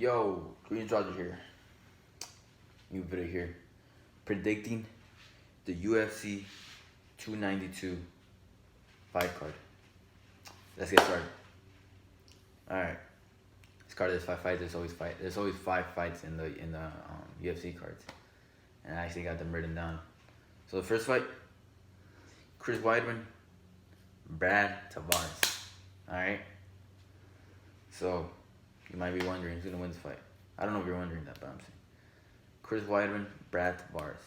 Yo, Green Roger here. New video here. Predicting the UFC 292 fight card. Let's get started. Alright. This card is 5 fights. There's always 5 fights in the UFC cards. And I actually got them written down. So the first fight, Chris Weidman, Brad Tavares. Alright? So you might be wondering who's gonna win this fight. I don't know if you're wondering that, but I'm saying Chris Weidman, Brad Tavares.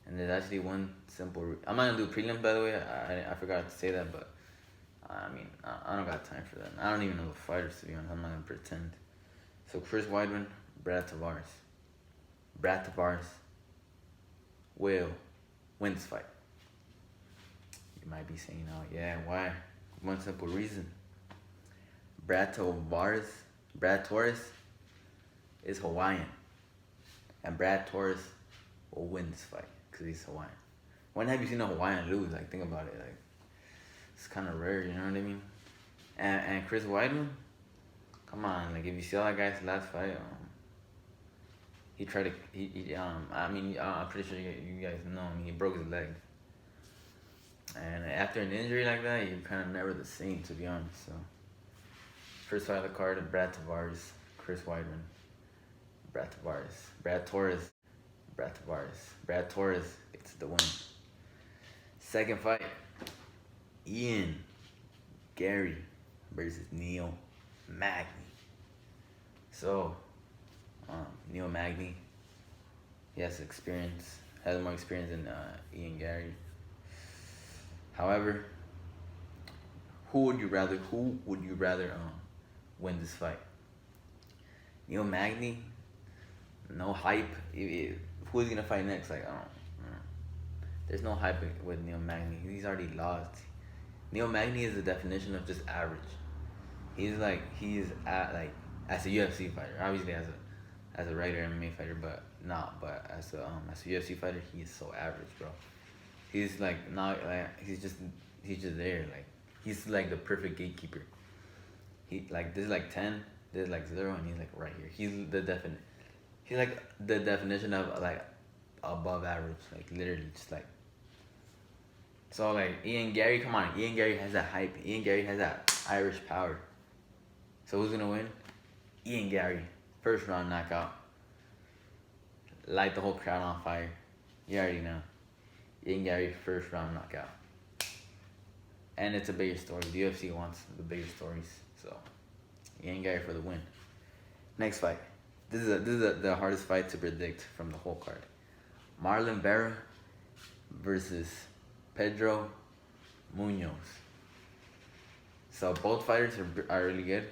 And there's actually one simple. I'm not gonna do prelim, by the way. I forgot to say that, but I mean I don't got time for that. I don't even know the fighters, to be honest. I'm not gonna pretend. So Chris Weidman, Brad Tavares. Brad Tavares will win this fight. You might be saying, "Oh yeah, why?" One simple reason. Brad Torres is Hawaiian. And Brad Torres will win this fight because he's Hawaiian. When have you seen a Hawaiian lose? Like, think about it. Like, it's kind of rare, you know what I mean? And Chris Weidman, come on. Like, if you see all that guy's last fight, he tried to, I'm pretty sure you guys know, he broke his leg. And after an injury like that, you're kind of never the same, to be honest, so. First fight of the card, Brad Tavares, Chris Weidman, Brad Tavares, Brad Torres, Brad Tavares, Brad Torres gets the win. Second fight, Ian Gary versus Neil Magny. So, Neil Magny, he has more experience than Ian Gary. However, who would you rather win this fight? Neil Magny, no hype. Who's gonna fight next? Like, I don't know. There's no hype with Neil Magny. He's already lost. Neil Magny is the definition of just average. He's as a UFC fighter, obviously as a regular MMA fighter, but as a UFC fighter, he is so average, bro. He's like not like he's just there, like he's like the perfect gatekeeper. He like this is like 10, this is like 0, and he's like right here. He's like the definition of like above average, like literally just like. So like Ian Gary, come on, Ian Gary has that hype. Ian Gary has that Irish power. So who's gonna win? Ian Gary, first round knockout. Light the whole crowd on fire. You already know. Ian Gary, first round knockout. And it's a bigger story. The UFC wants the bigger stories. So, Ian Gary for the win. Next fight. This is the hardest fight to predict from the whole card. Marlon Vera versus Pedro Munoz. So both fighters are really good.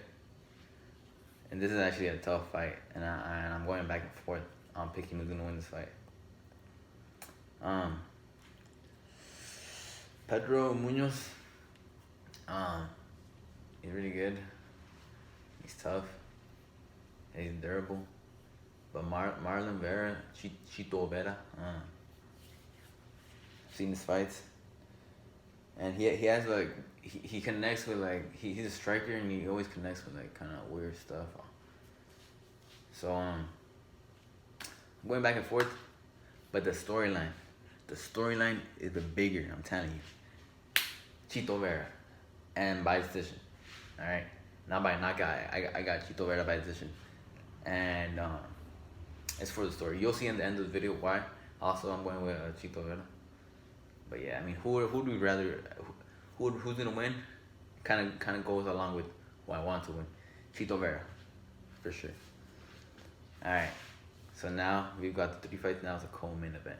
And this is actually a tough fight. And I'm going back and forth on picking who's gonna win this fight. Pedro Munoz, he's really good. He's tough. He's durable. But Marlon Vera, Chito Vera, I've seen his fights. And he has like, he connects with like, he's a striker and he always connects with like kind of weird stuff. So, I'm going back and forth. But the storyline is the bigger, I'm telling you. Chito Vera, and by decision. All right, not by knockout. I got Chito Vera by decision, and it's for the story. You'll see in the end of the video why. Also, I'm going with Chito Vera. But yeah, I mean, who do we rather? Who's gonna win? Kind of goes along with who I want to win. Chito Vera, for sure. All right, so now we've got the 3 fights. Now it's a co-main event.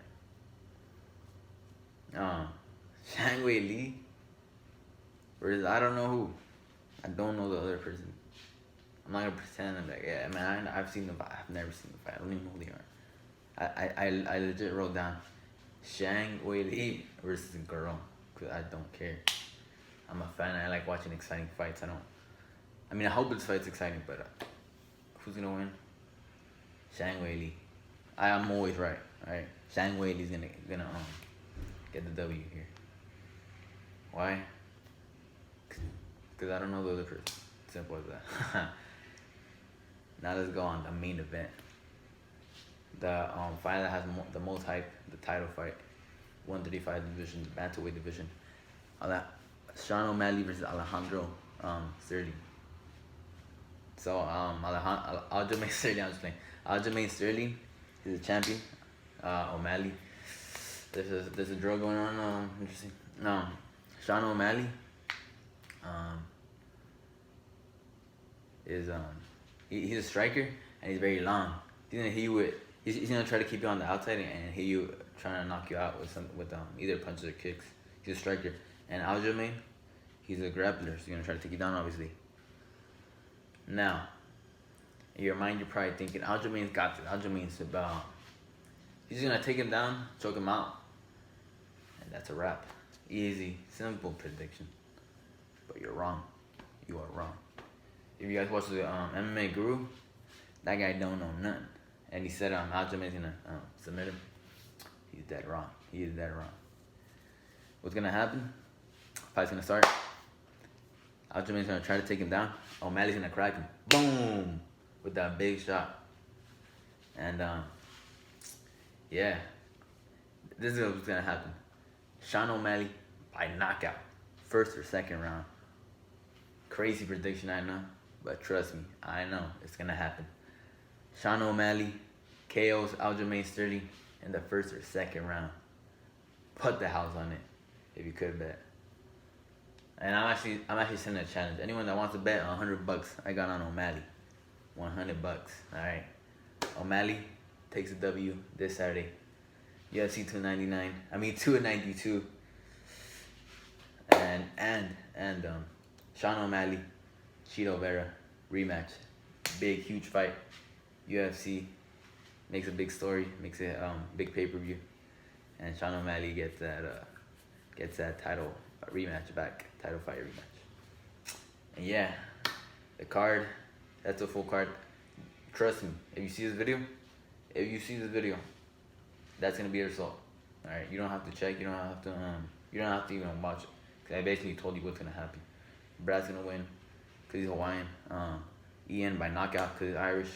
Zhang Weili versus I don't know who. I don't know the other person. I'm not gonna pretend I'm like, yeah, man, I've seen the fight. I've never seen the fight. I don't even know who they are. I legit wrote down Zhang Weili versus Garron, because I don't care. I'm a fan. I like watching exciting fights. I hope this fight's exciting, but who's gonna win? Zhang Weili. I'm always right, alright? Zhang Weili's gonna get the W here. Why? Because I don't know the other person. Simple as that. Now let's go on the main event. The fight that has the most hype, the title fight, 135 division, the bantamweight division. Sean O'Malley versus Alejandro Sterling. So Aljamain Sterling, I'm just playing. Aljamain Sterling, he's a champion. O'Malley, there's a draw going on. Interesting. Sean O'Malley, is he's a striker and he's very long. He's gonna hit you with. He's gonna try to keep you on the outside and hit you, trying to knock you out with either punches or kicks. He's a striker. And Aljamain, he's a grappler, so he's gonna try to take you down, obviously. Now, in your mind, you're probably thinking Aljamain's got this. Aljamain's about. He's just gonna take him down, choke him out, and that's a wrap. Easy, simple prediction. But you're wrong. You are wrong. If you guys watch the MMA Guru, that guy don't know nothing. And he said Aljamain's gonna submit him. He's dead wrong. He is dead wrong. What's gonna happen? Fight's gonna start. Aljamain's gonna try to take him down. O'Malley's gonna crack him. Boom! With that big shot. And yeah. This is what's gonna happen. Sean O'Malley by knockout. First or second round. Crazy prediction, I know. But trust me, I know it's gonna happen. Sean O'Malley KOs Aljamain Sterling in the first or second round. Put the house on it if you could bet. And I'm actually sending a challenge. Anyone that wants to bet $100, I got on O'Malley. $100. Alright. O'Malley takes a W this Saturday. UFC 292. And Sean O'Malley, Chito Vera rematch. Big, huge fight. UFC makes a big story, makes it big pay-per-view, and Sean O'Malley gets that title rematch back, title fight rematch. And yeah, the card, that's a full card. Trust me, if you see this video, that's gonna be the result. All right, you don't have to check, you don't have to even watch it, cause I basically told you what's gonna happen. Brad's gonna win, cause he's Hawaiian. Ian by knockout, cause he's Irish.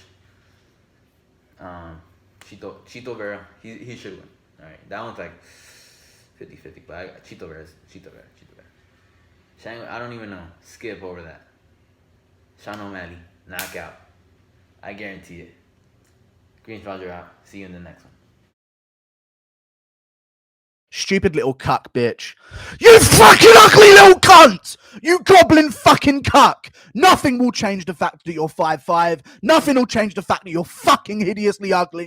Chito Vera, he should win. All right, that one's like 50-50, but Chito Vera. I don't even know. Skip over that. Sean O'Malley, knockout. I guarantee it. Green Roger out. See you in the next one. Stupid little cuck bitch. You fucking ugly little cunt! You goblin fucking cuck! Nothing will change the fact that you're 5'5". Nothing will change the fact that you're fucking hideously ugly.